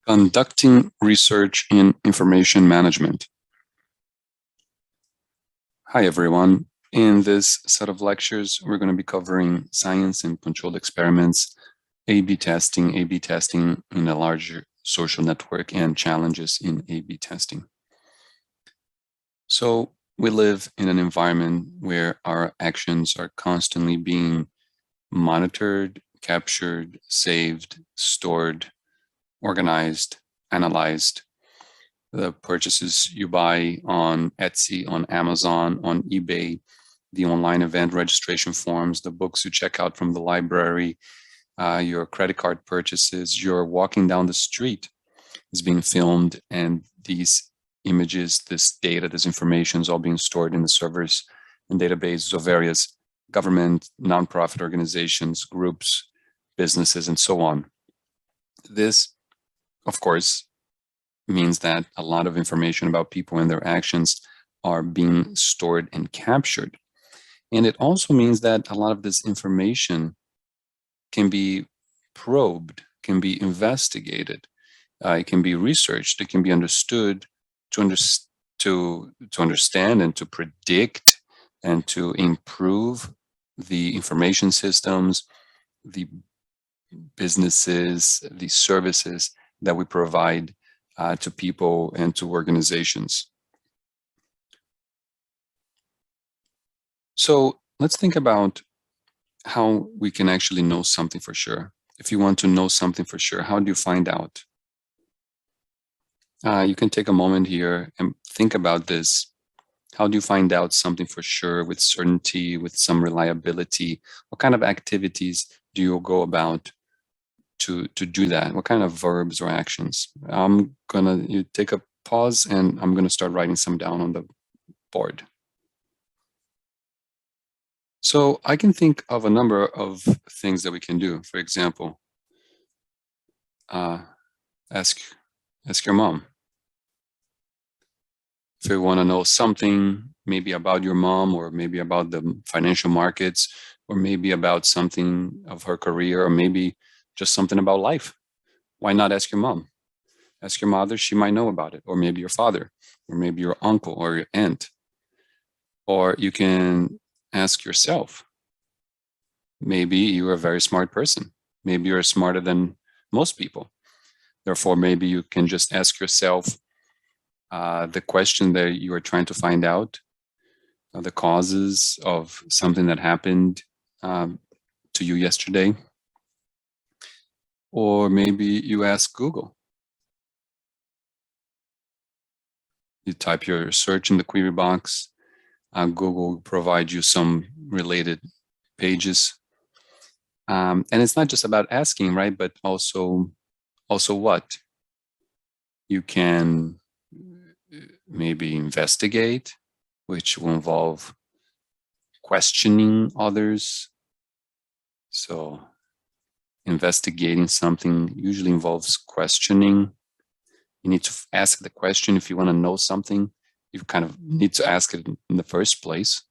Conducting research in information management. Hi, everyone. In this set of lectures, we're going to be covering science and controlled experiments, A/B testing in a larger social network, and challenges in A/B testing. So we live in an environment where our actions are constantly being monitored, captured, saved, stored, organized, analyzed. The purchases you buy on Etsy, on Amazon, on eBay, the online event registration forms, the books you check out from the library, your credit card purchases, you're walking down the street is being filmed, and these images, this data, this information is all being stored in the servers and databases of various government, nonprofit organizations, groups, businesses, and so on. This, of course, means that a lot of information about people and their actions are being stored and captured. And it also means that a lot of this information can be probed, can be investigated, it can be researched, it can be understood to understand and to predict and to improve the information systems, the businesses, the services that we provide to people and to organizations. So let's think about how we can actually know something for sure. If you want to know something for sure, how do you find out? You can take a moment here and think about this. How do you find out something for sure with certainty, with some reliability? What kind of activities do you go about to do that? What kind of verbs or actions? You take a pause, and I'm gonna start writing some down on the board. So I can think of a number of things that we can do. For example, ask your mom. If you want to know something, maybe about your mom, or maybe about the financial markets, or maybe about something of her career, or maybe just something about life, why not ask your mom? Ask your mother, she might know about it, or maybe your father, or maybe your uncle or your aunt. Or you can ask yourself. Maybe you're a very smart person. Maybe you're smarter than most people. Therefore, maybe you can just ask yourself the question that you are trying to find out, the causes of something that happened to you yesterday. Or maybe you ask Google. You type your search in the query box. Google will provide you some related pages. And it's not just about asking, right? But also what? You can maybe investigate, which will involve questioning others. So investigating something usually involves questioning. You need to ask the question. If you want to know something, you kind of need to ask it in the first place.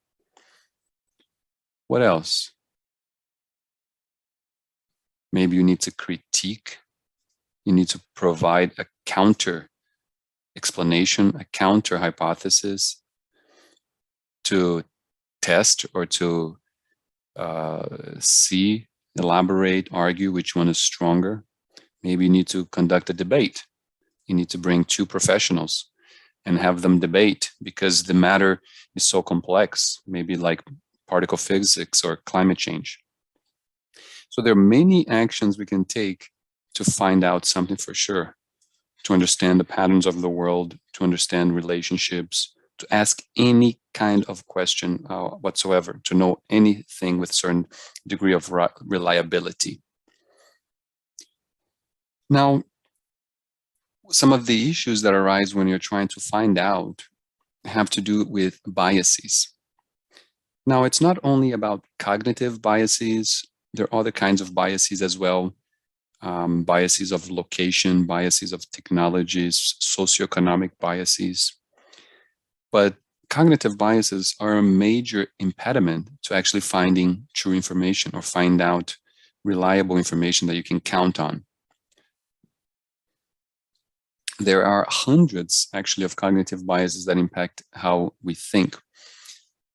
What else? Maybe you need to critique. You need to provide a counter explanation, a counter hypothesis to test or to see, elaborate, argue which one is stronger. Maybe you need to conduct a debate. You need to bring two professionals and have them debate because the matter is so complex, maybe like particle physics or climate change. So there are many actions we can take to find out something for sure, to understand the patterns of the world, to understand relationships, to ask any kind of question whatsoever, to know anything with a certain degree of reliability. Now, some of the issues that arise when you're trying to find out have to do with biases. Now, it's not only about cognitive biases. There are other kinds of biases as well. Biases of location, biases of technologies, socioeconomic biases. But cognitive biases are a major impediment to actually finding true information or find out reliable information that you can count on. There are hundreds, actually, of cognitive biases that impact how we think.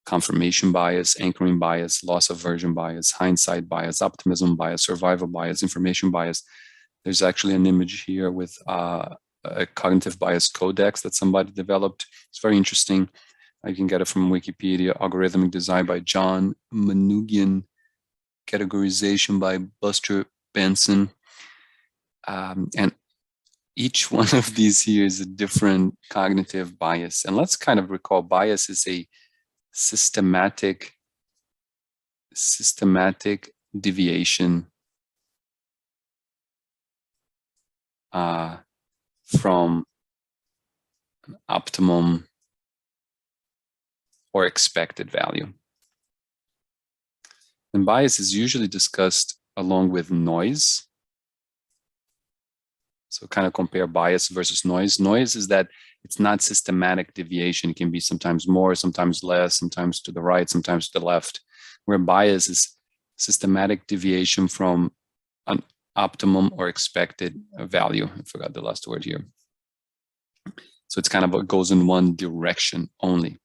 Confirmation bias, anchoring bias, loss aversion bias, hindsight bias, optimism bias, survival bias, information bias. There's actually an image here with a cognitive bias codex that somebody developed. It's very interesting. You can get it from Wikipedia. Algorithmic design by John Manoogian, categorization by Buster Benson. And each one of these here is a different cognitive bias. And let's kind of recall, bias is a systematic deviation from an optimum or expected value. And bias is usually discussed along with noise. So kind of compare bias versus noise. Noise is that it's not systematic deviation. It can be sometimes more, sometimes less, sometimes to the right, sometimes to the left. Where bias is systematic deviation from an optimum or expected value. I forgot the last word here. So it's kind of what goes in one direction only.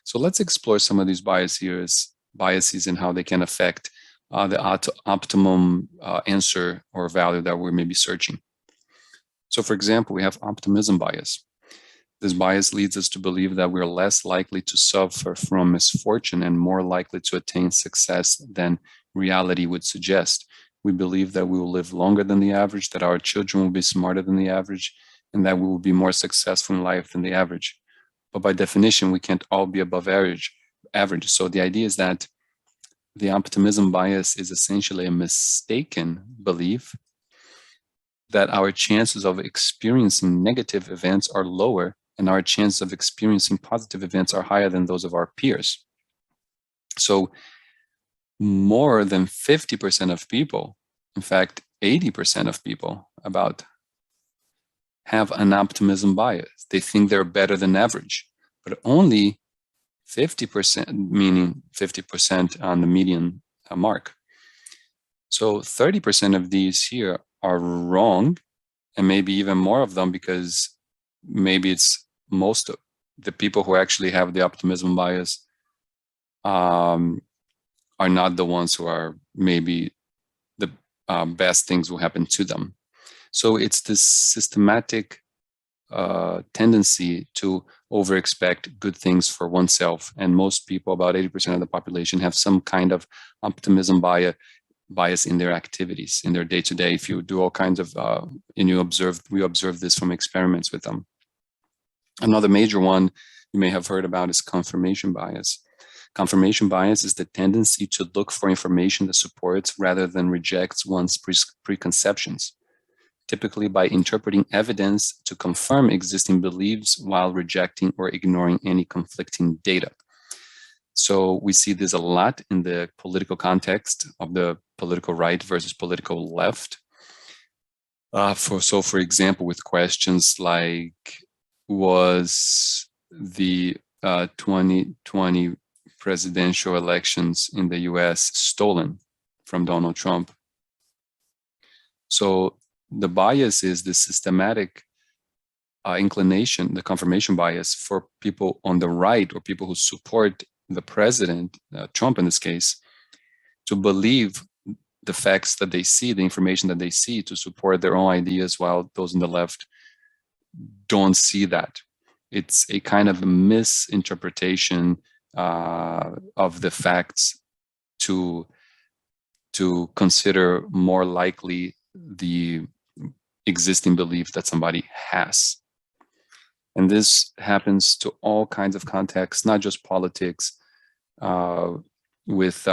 So let's explore some of these biases and how they can affect the optimum answer or value that we're maybe searching. So for example, we have optimism bias. This bias leads us to believe that we're less likely to suffer from misfortune and more likely to attain success than reality would suggest. We believe that we will live longer than the average, that our children will be smarter than the average, and that we will be more successful in life than the average. But by definition, we can't all be above average. So the idea is that the optimism bias is essentially a mistaken belief that our chances of experiencing negative events are lower and our chances of experiencing positive events are higher than those of our peers. So more than 50% of people, in fact, 80% of people have an optimism bias. They think they're better than average, but only 50%, meaning 50% on the median mark. So 30% of these here are wrong, and maybe even more of them, because maybe it's most of the people who actually have the optimism bias are not the ones who are maybe the best things will happen to them. So it's this systematic tendency to over-expect good things for oneself. And most people, about 80% of the population, have some kind of optimism bias in their activities, in their day-to-day. If you do all kinds of, we observe this from experiments with them. Another major one you may have heard about is confirmation bias. Confirmation bias is the tendency to look for information that supports rather than rejects one's preconceptions, typically by interpreting evidence to confirm existing beliefs while rejecting or ignoring any conflicting data. So we see this a lot in the political context of the political right versus political left. For example, with questions like, was the 2020 presidential elections in the US stolen from Donald Trump? So the bias is the systematic inclination, the confirmation bias for people on the right or people who support the president, Trump in this case, to believe the facts that they see, the information that they see, to support their own ideas, while those on the left don't see that. It's a kind of a misinterpretation of the facts to consider more likely the existing belief that somebody has. And this happens to all kinds of contexts, not just politics, with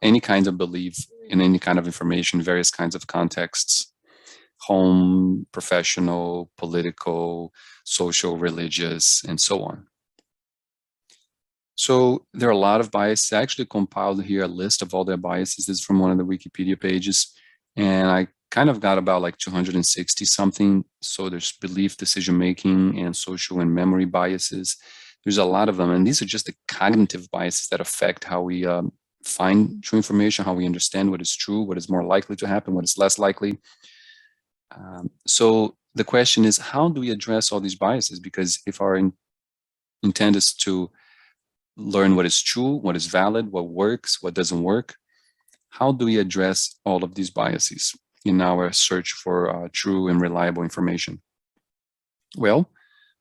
any kind of belief in any kind of information, various kinds of contexts: home, professional, political, social, religious, and so on. So there are a lot of biases. I actually compiled here a list of all their biases. This is from one of the Wikipedia pages, and I kind of got about like 260 something. So there's belief, decision making, and social and memory biases. There's a lot of them, and these are just the cognitive biases that affect how we find true information, how we understand what is true, what is more likely to happen, what is less likely. So the question is, how do we address all these biases? Because if our intent is to learn what is true, what is valid, what works, what doesn't work, how do we address all of these biases in our search for true and reliable information? Well,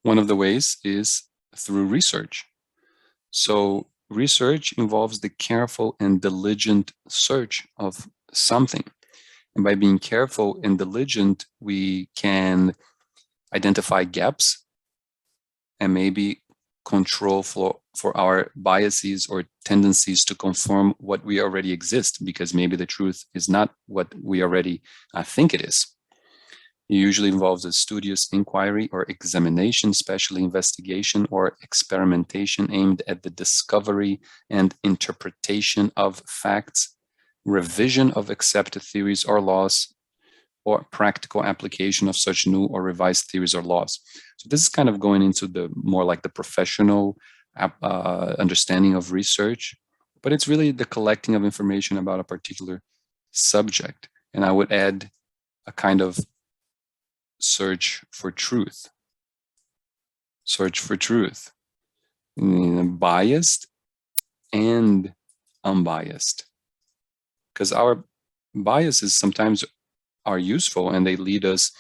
one of the ways is through research. So research involves the careful and diligent search of something. And by being careful and diligent, we can identify gaps and maybe control for our biases or tendencies to conform what we already exist, because maybe the truth is not what we already think it is. It usually involves a studious inquiry or examination, especially investigation or experimentation aimed at the discovery and interpretation of facts, revision of accepted theories or laws, or practical application of such new or revised theories or laws. So this is kind of going into the more like the professional understanding of research, but it's really the collecting of information about a particular subject. And I would add a kind of search for truth. Search for truth. Biased and unbiased. Because our biases sometimes are useful and they lead us.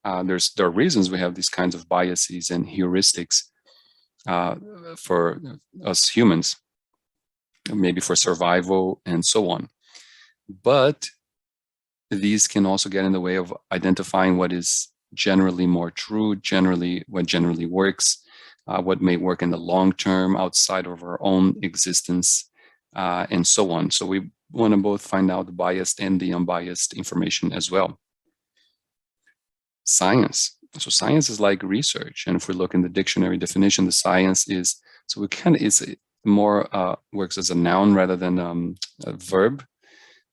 There are reasons we have these kinds of biases and heuristics for us humans, maybe for survival and so on. But these can also get in the way of identifying what is generally more true, what generally works, what may work in the long term outside of our own existence, and so on. So we want to both find out the biased and the unbiased information as well. Science. So science is like research. And if we look in the dictionary definition, the science is, so we kind of, it's more works as a noun rather than a verb,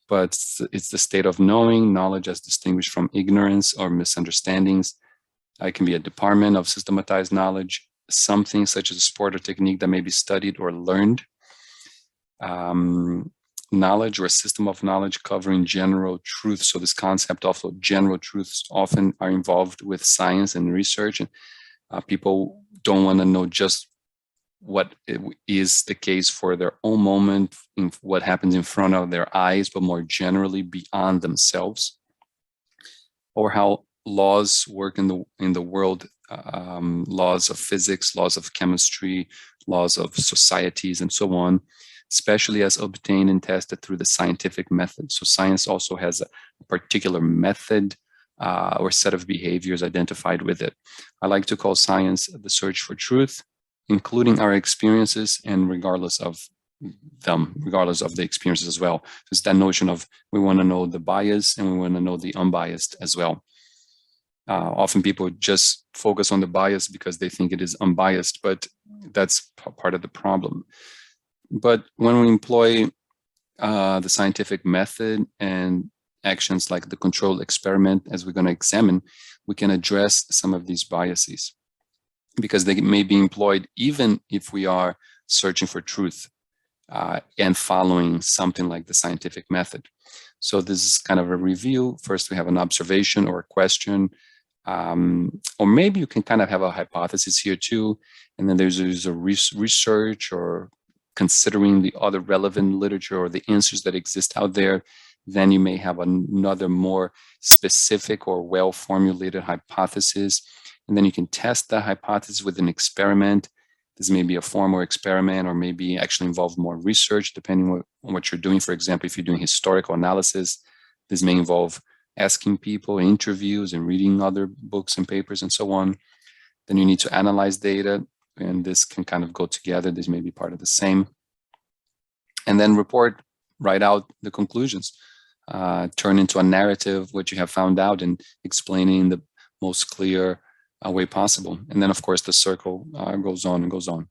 but it's the state of knowing, knowledge as distinguished from ignorance or misunderstandings. It can be a department of systematized knowledge, something such as a sport or technique that may be studied or learned. Knowledge or a system of knowledge covering general truths. So this concept also, general truths often are involved with science and research, and people don't want to know just what is the case for their own moment, in what happens in front of their eyes, but more generally beyond themselves, or how laws work in the world, laws of physics, laws of chemistry, laws of societies, and so on, especially as obtained and tested through the scientific method. So science also has a particular method or set of behaviors identified with it. I like to call science the search for truth, including our experiences and regardless of them, regardless of the experiences as well. It's that notion of we want to know the bias and we want to know the unbiased as well. Often people just focus on the bias because they think it is unbiased, but that's part of the problem. But when we employ the scientific method and actions like the controlled experiment, as we're going to examine, we can address some of these biases because they may be employed even if we are searching for truth and following something like the scientific method. So this is kind of a review. First, we have an observation or a question, or maybe you can kind of have a hypothesis here too. And then there's a research or considering the other relevant literature or the answers that exist out there. Then you may have another more specific or well-formulated hypothesis. And then you can test that hypothesis with an experiment. This may be a formal experiment or maybe actually involve more research depending on what you're doing. For example, if you're doing historical analysis, this may involve asking people, interviews, and reading other books and papers and so on. Then you need to analyze data, and this can kind of go together. This may be part of the same. And then write out the conclusions, turn into a narrative what you have found out and explaining the most clear way possible. And then, of course, the circle goes on and goes on.